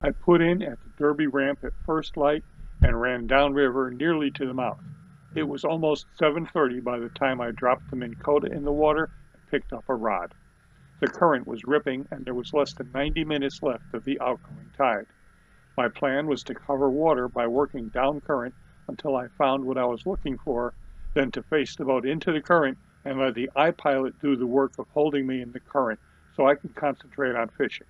I put in at the Derby ramp at first light and ran downriver nearly to the mouth. It was almost 7:30 by the time I dropped the Minn Kota in the water and picked up a rod. The current was ripping and there was less than 90 minutes left of the outgoing tide. My plan was to cover water by working down current until I found what I was looking for, then to face the boat into the current and let the iPilot do the work of holding me in the current so I could concentrate on fishing.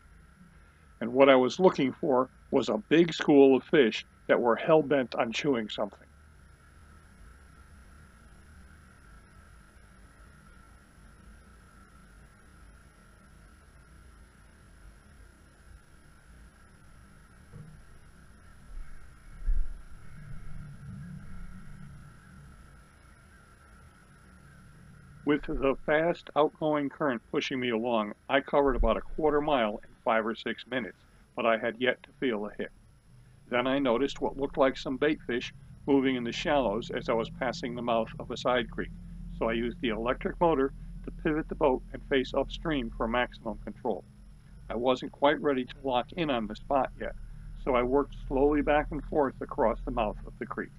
And what I was looking for was a big school of fish that were hell-bent on chewing something. With the fast outgoing current pushing me along, I covered about a quarter mile in 5 or 6 minutes, but I had yet to feel a hit. Then I noticed what looked like some bait fish moving in the shallows as I was passing the mouth of a side creek, so I used the electric motor to pivot the boat and face upstream for maximum control. I wasn't quite ready to lock in on the spot yet, so I worked slowly back and forth across the mouth of the creek.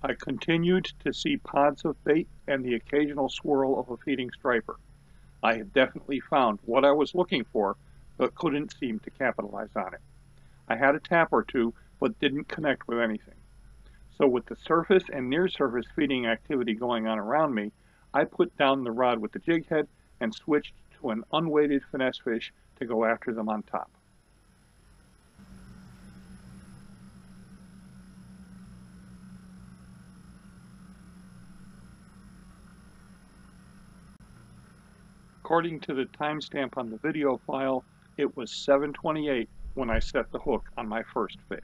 I continued to see pods of bait and the occasional swirl of a feeding striper. I had definitely found what I was looking for, but couldn't seem to capitalize on it. I had a tap or two, but didn't connect with anything. So with the surface and near-surface feeding activity going on around me, I put down the rod with the jig head and switched to an unweighted finesse fish to go after them on top. According to the timestamp on the video file, it was 7:28 when I set the hook on my first fish.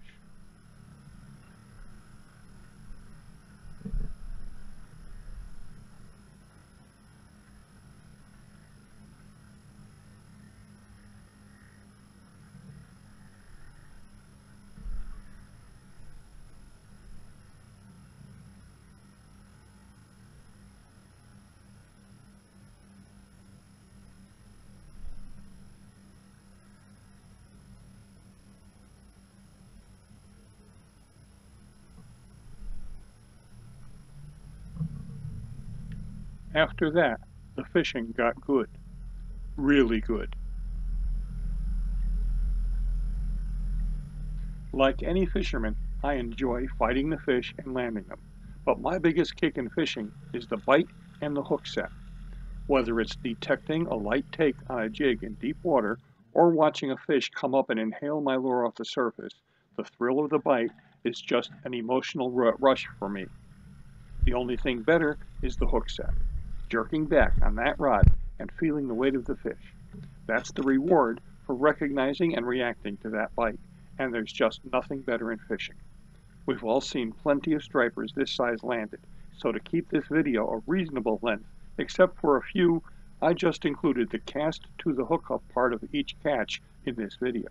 After that, the fishing got good. Really good. Like any fisherman, I enjoy fighting the fish and landing them. But my biggest kick in fishing is the bite and the hook set. Whether it's detecting a light take on a jig in deep water or watching a fish come up and inhale my lure off the surface, the thrill of the bite is just an emotional rush for me. The only thing better is the hook set. Jerking back on that rod and feeling the weight of the fish. That's the reward for recognizing and reacting to that bite, and there's just nothing better in fishing. We've all seen plenty of stripers this size landed, so to keep this video a reasonable length, except for a few, I just included the cast to the hookup part of each catch in this video.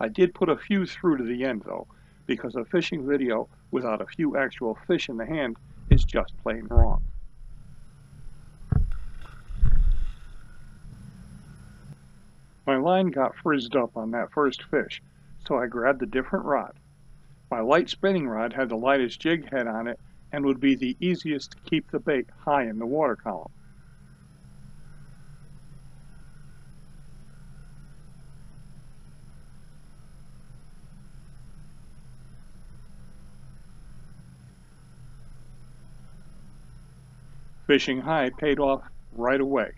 I did put a few through to the end though, because a fishing video without a few actual fish in the hand is just plain wrong. My line got frizzed up on that first fish, so I grabbed a different rod. My light spinning rod had the lightest jig head on it and would be the easiest to keep the bait high in the water column. Fishing high paid off right away.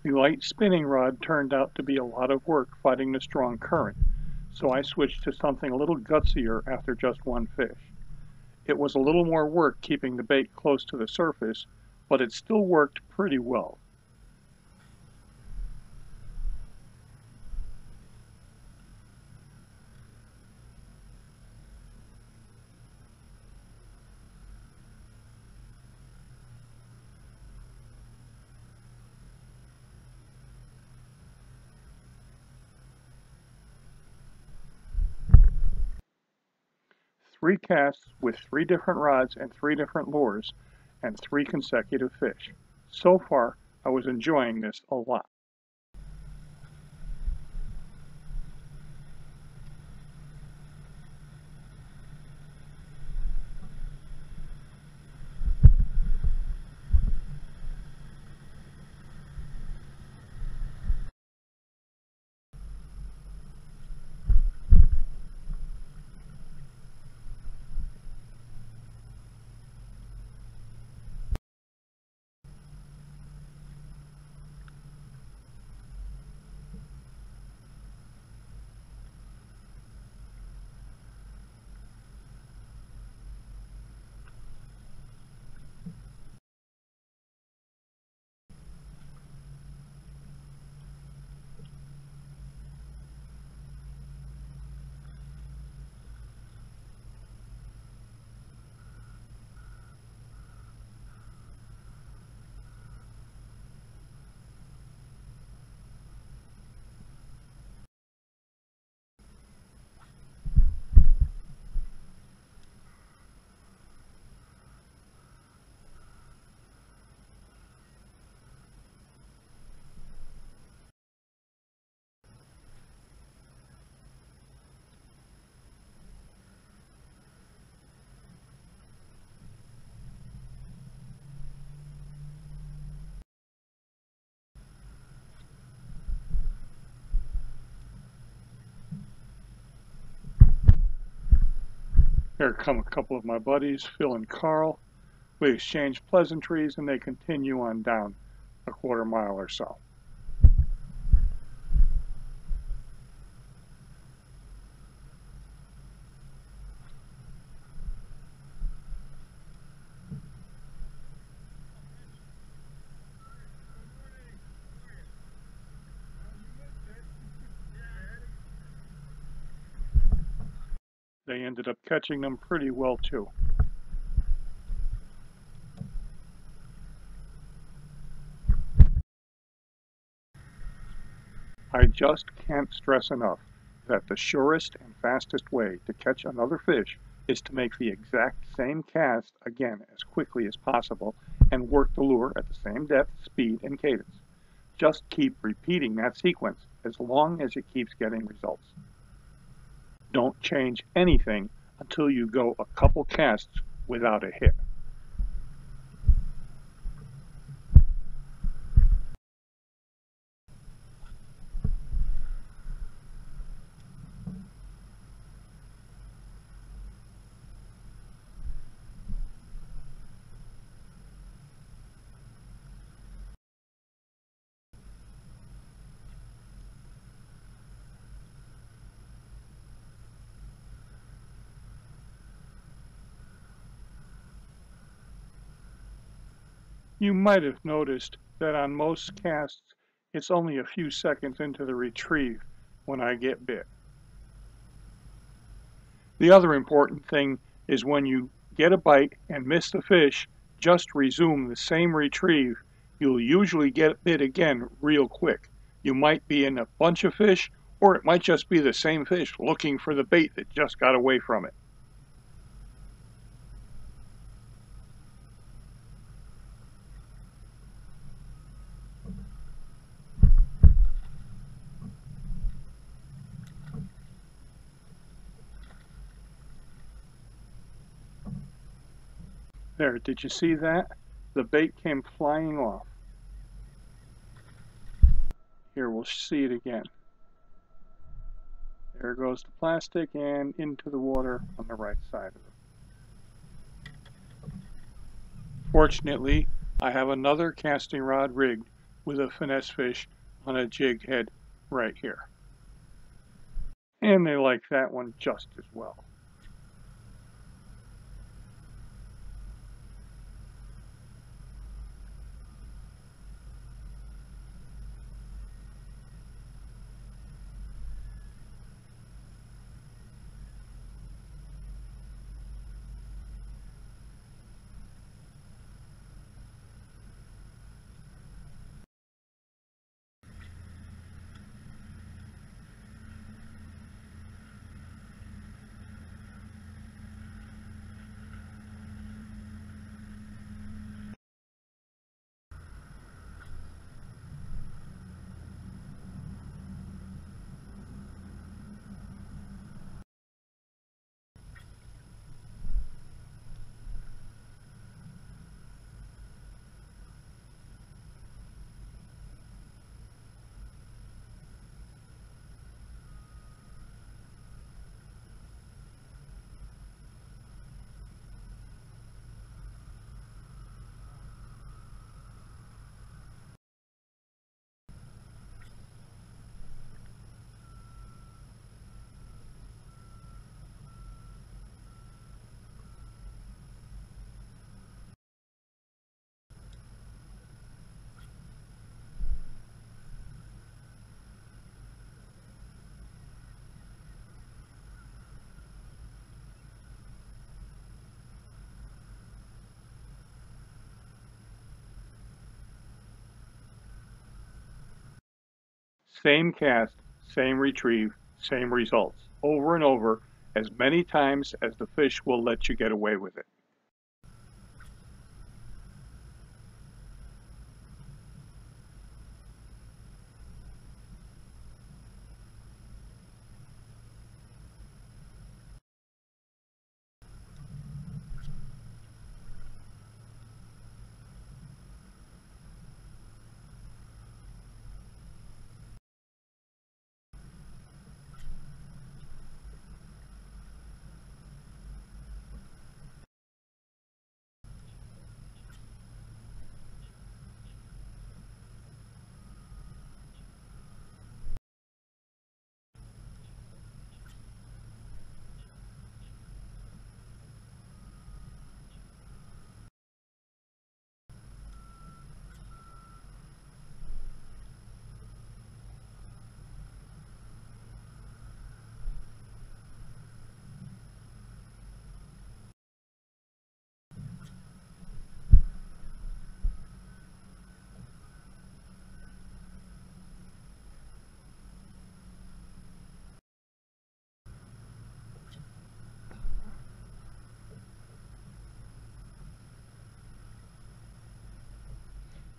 The light spinning rod turned out to be a lot of work fighting the strong current, so I switched to something a little gutsier after just one fish. It was a little more work keeping the bait close to the surface, but it still worked pretty well. Three casts with 3 different rods and 3 different lures, and 3 consecutive fish. So far, I was enjoying this a lot. Here come a couple of my buddies, Phil and Carl. We exchange pleasantries and they continue on down a quarter-mile or so. They ended up catching them pretty well too. I just can't stress enough that the surest and fastest way to catch another fish is to make the exact same cast again as quickly as possible and work the lure at the same depth, speed, and cadence. Just keep repeating that sequence as long as it keeps getting results. Don't change anything until you go a couple casts without a hit. You might have noticed that on most casts, it's only a few seconds into the retrieve when I get bit. The other important thing is when you get a bite and miss the fish, just resume the same retrieve. You'll usually get bit again real quick. You might be in a bunch of fish, or it might just be the same fish looking for the bait that just got away from it. There, did you see that? The bait came flying off. Here, we'll see it again. There goes the plastic and into the water on the right side of it. Fortunately, I have another casting rod rigged with a finesse fish on a jig head right here. And they like that one just as well. Same cast, same retrieve, same results, over and over, as many times as the fish will let you get away with it.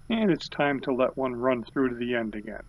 And it's time to let one run through to the end again.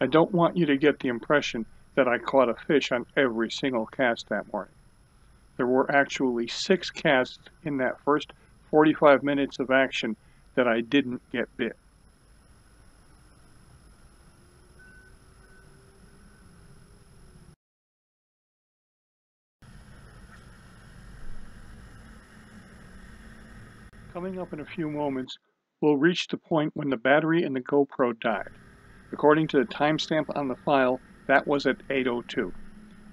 I don't want you to get the impression that I caught a fish on every single cast that morning. There were actually 6 casts in that first 45 minutes of action that I didn't get bit. Coming up in a few moments, we'll reach the point when the battery in the GoPro died. According to the timestamp on the file, that was at 8:02.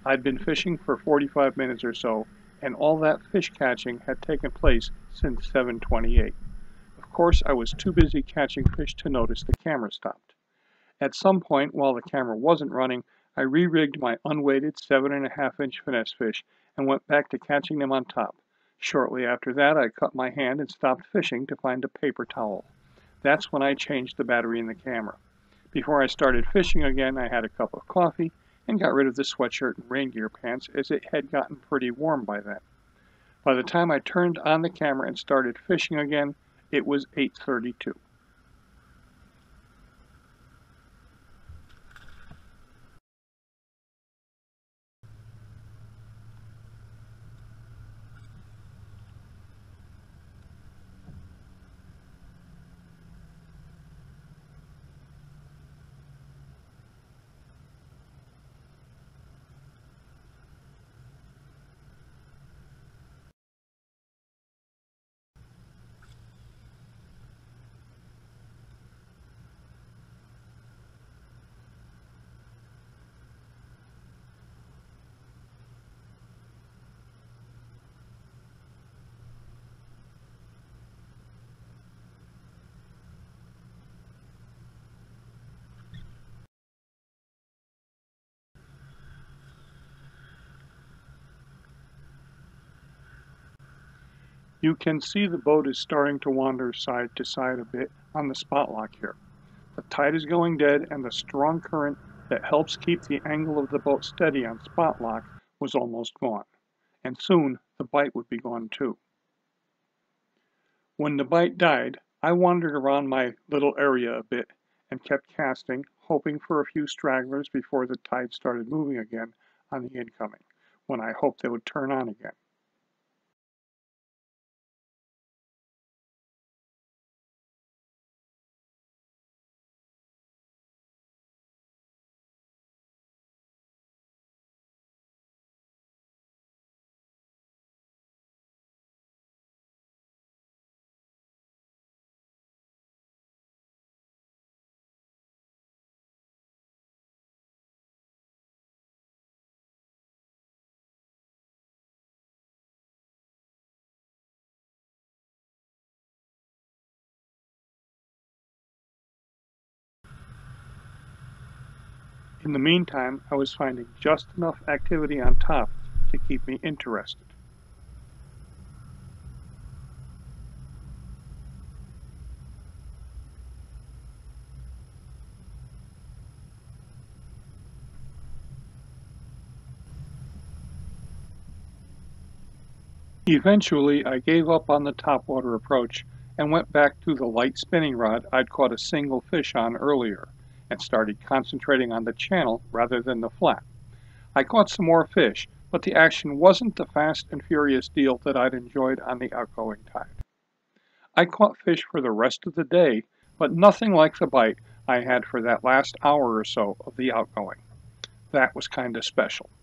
I'd been fishing for 45 minutes or so, and all that fish catching had taken place since 7:28. Of course, I was too busy catching fish to notice the camera stopped. At some point, while the camera wasn't running, I re-rigged my unweighted 7.5-inch finesse fish and went back to catching them on top. Shortly after that, I cut my hand and stopped fishing to find a paper towel. That's when I changed the battery in the camera. Before I started fishing again, I had a cup of coffee and got rid of the sweatshirt and rain gear pants as it had gotten pretty warm by then. By the time I turned on the camera and started fishing again, it was 8:32. You can see the boat is starting to wander side to side a bit on the spot lock here. The tide is going dead and the strong current that helps keep the angle of the boat steady on spot lock was almost gone. And soon the bite would be gone too. When the bite died, I wandered around my little area a bit and kept casting, hoping for a few stragglers before the tide started moving again on the incoming, when I hoped they would turn on again. In the meantime, I was finding just enough activity on top to keep me interested. Eventually, I gave up on the topwater approach and went back to the light spinning rod I'd caught a single fish on earlier and started concentrating on the channel rather than the flat. I caught some more fish, but the action wasn't the fast and furious deal that I'd enjoyed on the outgoing tide. I caught fish for the rest of the day, but nothing like the bite I had for that last hour or so of the outgoing. That was kinda special.